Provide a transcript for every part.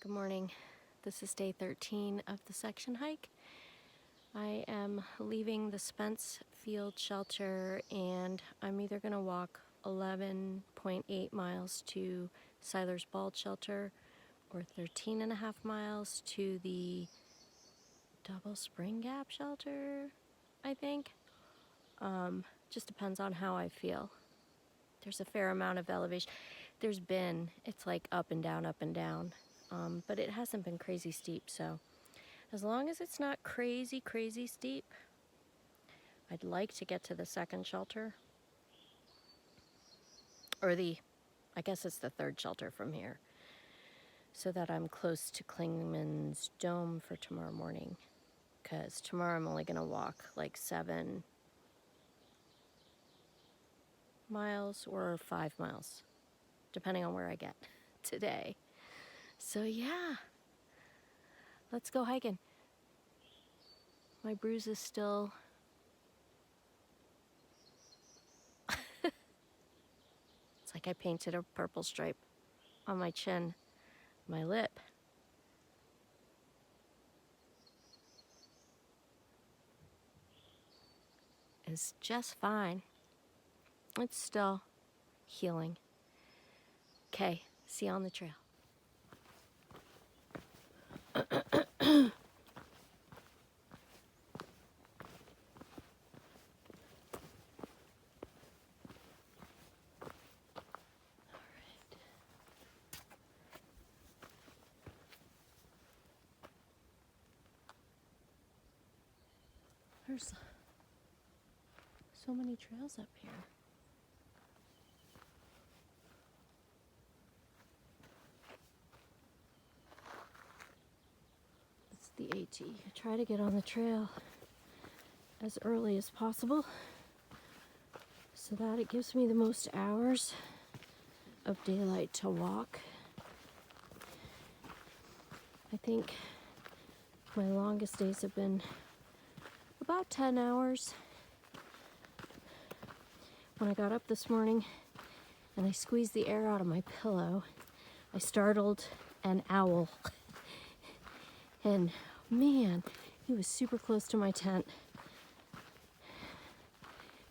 Good morning. This is day 13 of the section hike. I am leaving the Spence field shelter and I'm either going to walk 11.8 miles to Seiler's Bald shelter or 13.5 miles to the Double Spring Gap shelter, I think. Just depends on how I feel. There's a fair amount of elevation. It's like up and down, but it hasn't been crazy steep, so as long as it's not crazy steep, I'd like to get to the second shelter, or I guess it's the third shelter from here, so that I'm close to Klingman's Dome for tomorrow morning, because tomorrow I'm only gonna walk like 7 miles or 5 miles, depending on where I get today. So yeah, let's go hiking. My bruise is still it's like I painted a purple stripe on my chin. My lip is just fine. It's still healing. Okay, see you on the trail. There's so many trails up here. It's the AT. I try to get on the trail as early as possible so that it gives me the most hours of daylight to walk. I think my longest days have been about 10 hours. When I got up this morning and I squeezed the air out of my pillow, I startled an owl. And man, he was super close to my tent.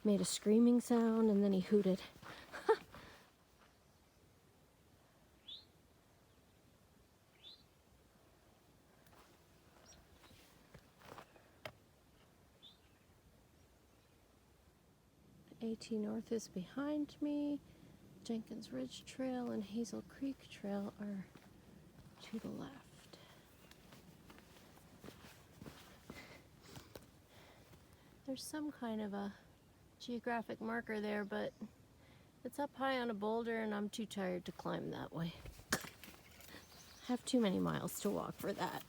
Made a screaming sound and then he hooted. 18 North is behind me. Jenkins Ridge Trail and Hazel Creek Trail are to the left. There's some kind of a geographic marker there, but it's up high on a boulder and I'm too tired to climb that way. I have too many miles to walk for that.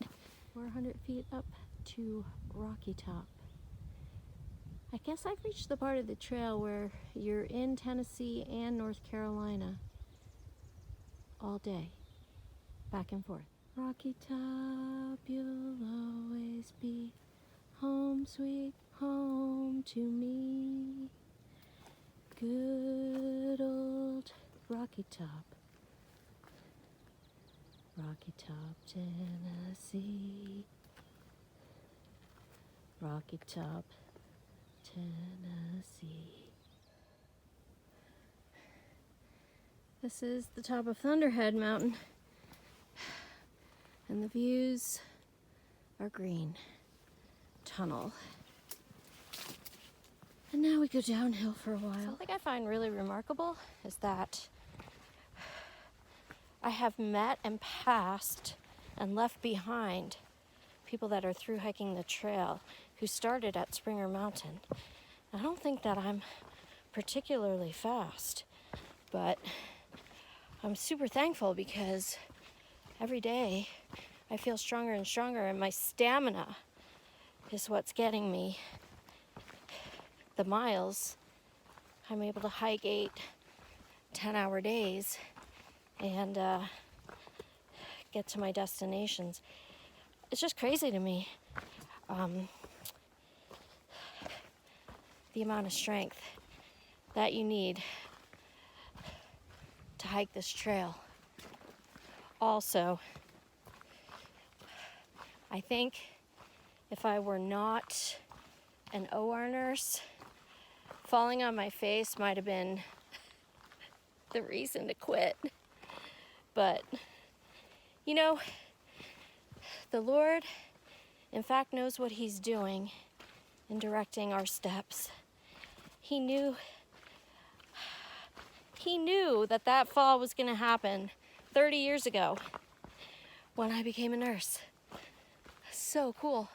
400 feet up to Rocky Top. I guess I've reached the part of the trail where you're in Tennessee and North Carolina all day, back and forth. Rocky Top, you'll always be home, sweet home to me. Good old Rocky Top. Rocky Top, Tennessee. Rocky Top, Tennessee. This is the top of Thunderhead Mountain, and the views are green. Tunnel. And now we go downhill for a while. Something I find really remarkable is that I have met and passed and left behind people that are through hiking the trail who started at Springer Mountain. I don't think that I'm particularly fast, but I'm super thankful because every day I feel stronger and stronger, and my stamina is what's getting me the miles. I'm able to hike 8, 10-hour days and get to my destinations. It's just crazy to me, the amount of strength that you need to hike this trail. Also, I think if I were not an OR nurse, falling on my face might have been the reason to quit. But, you know, the Lord, in fact, knows what He's doing in directing our steps. He knew that that fall was going to happen 30 years ago when I became a nurse. So cool.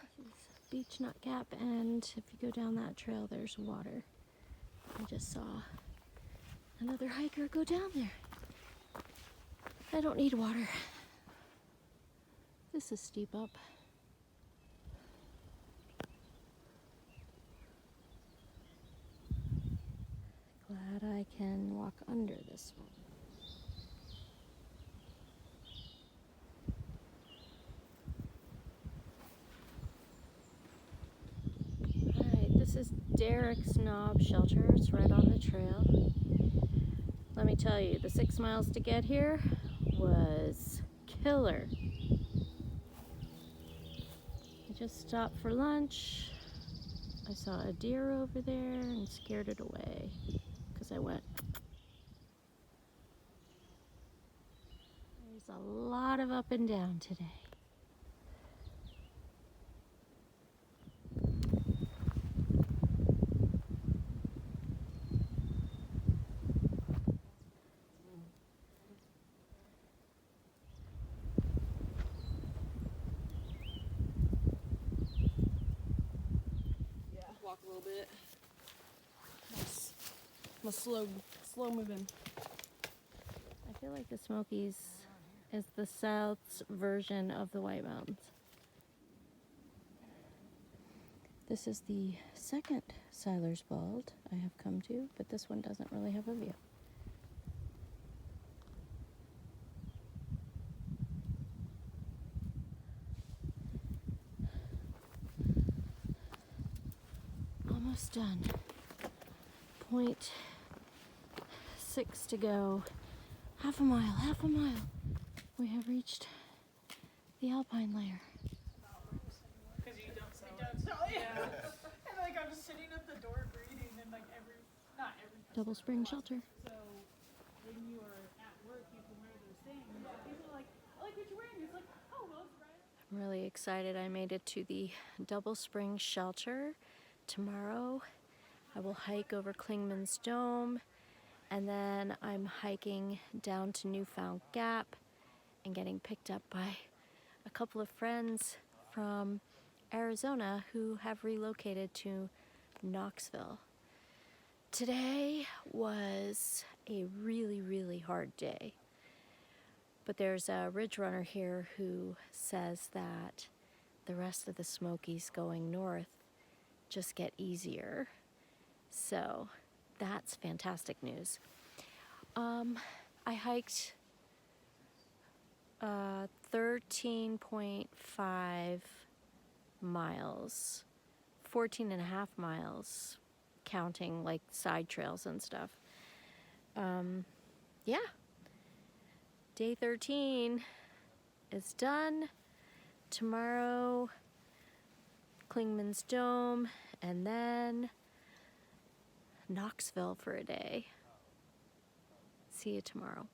Beach Nut Gap, and if you go down that trail, there's water. I just saw another hiker go down there. I don't need water. This is steep up. Glad I can walk under this one. This is Derek's Knob Shelter. It's right on the trail. Let me tell you, the 6 miles to get here was killer. I just stopped for lunch. I saw a deer over there and scared it away because I went. There's a lot of up and down today. Walk a little bit. I'm a slow moving. I feel like the Smokies is the South's version of the White Mountains. This is the second Siler's Bald I have come to, but this one doesn't really have a view. Almost done. 0.6 to go. Half a mile. We have reached the alpine layer. Because you don't tell. Yeah. And like I'm sitting at the door greeting and like not every Double Spring Shelter. So when you are at work you can wear those things. People are like, I like what you're wearing. It's like, oh well, it's right. I'm really excited. I made it to the Double Spring Shelter. Tomorrow I will hike over Clingman's Dome, and then I'm hiking down to Newfound Gap and getting picked up by a couple of friends from Arizona who have relocated to Knoxville. Today was a really, really hard day, but there's a ridge runner here who says that the rest of the Smokies going north just get easier. So that's fantastic news. I hiked 13.5 miles, 14 and a half miles, counting like side trails and stuff. Yeah. Day 13 is done. Tomorrow, Clingman's Dome, and then Knoxville for a day. See you tomorrow.